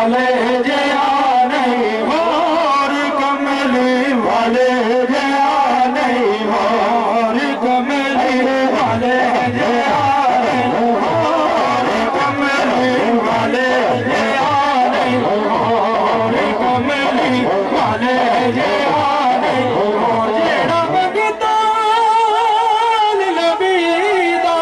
वाले जया नहीं और कमली वाले जया नहीं और कमली वाले जया नहीं और कमली वाले जया नहीं और कमली वाले जया नहीं जेड़ा मंगता लबीदा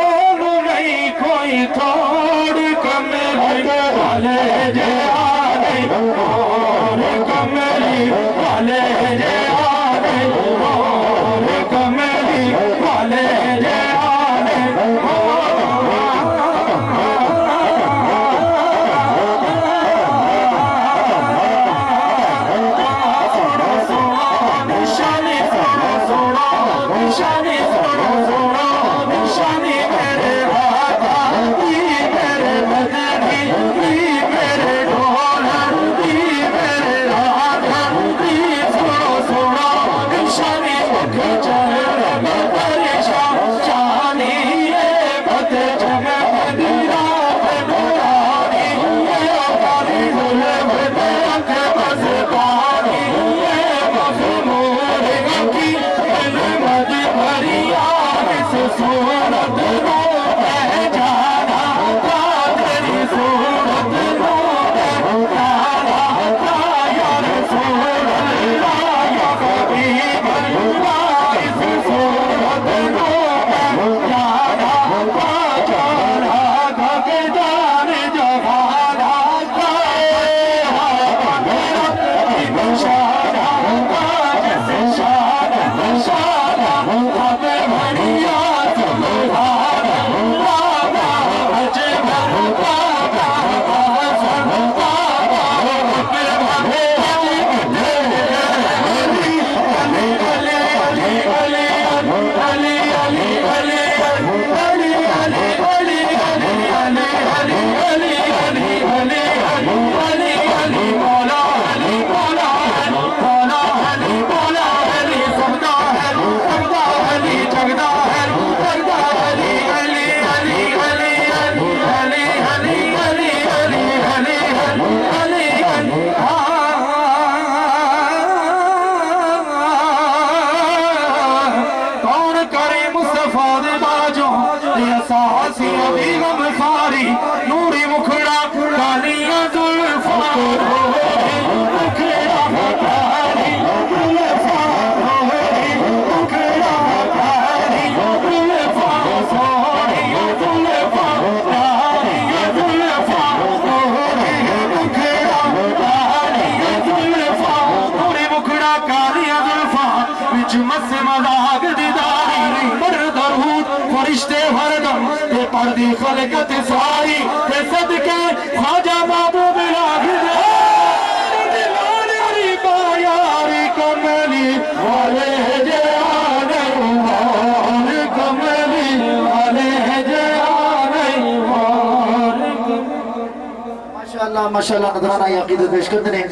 ओनू नहीं कोई थोड़ कमली वाले जया नहीं और कमली वाले जया नहीं और कमली वाले जया नहीं निशानी सोना निशानी सोना निशानी मेरे हाथा मेरे बदनी मेरे ढोल मेरे हाथा सोना निशानी चढ़ में परेशान चानी बद जगह दीरा नूरानी पानी डुले बदे अंक बस पानी बस मोर की मद भरिया इस सूरत नो मैं जाना तेरी सूरत नो मैं जाना यार सूरत या कभी बलवा इस सूरत नो मैं जाना जाना के जाने जवाना शाना जैसे शाना शाना हमें भरिया तुम्हारा बाबा बचे बाबा हसन बाबा हमें सासी अभी गम सारी नूरी मुखड़ा कालियां जुल्फा मुखड़ा कारी जुल्फा मुखड़ा कारी जुल्फा सोनी जुल्फा कारी जुल्फा मुखड़ा कारी जुल्फा नूरी मुखड़ा कालियां जुल्फा बिच मस मजाक दीदारी पर दरूद फरिश्ते हरदम ते पर्दी खलकत सारी ते सदके ख्वाजा महबूब लाही यारी कमली वाले जया नहीं और कमली वाले जया नहीं और माशाअल्लाह माशाअल्लाह नजराना अकीदत पेश करते हैं।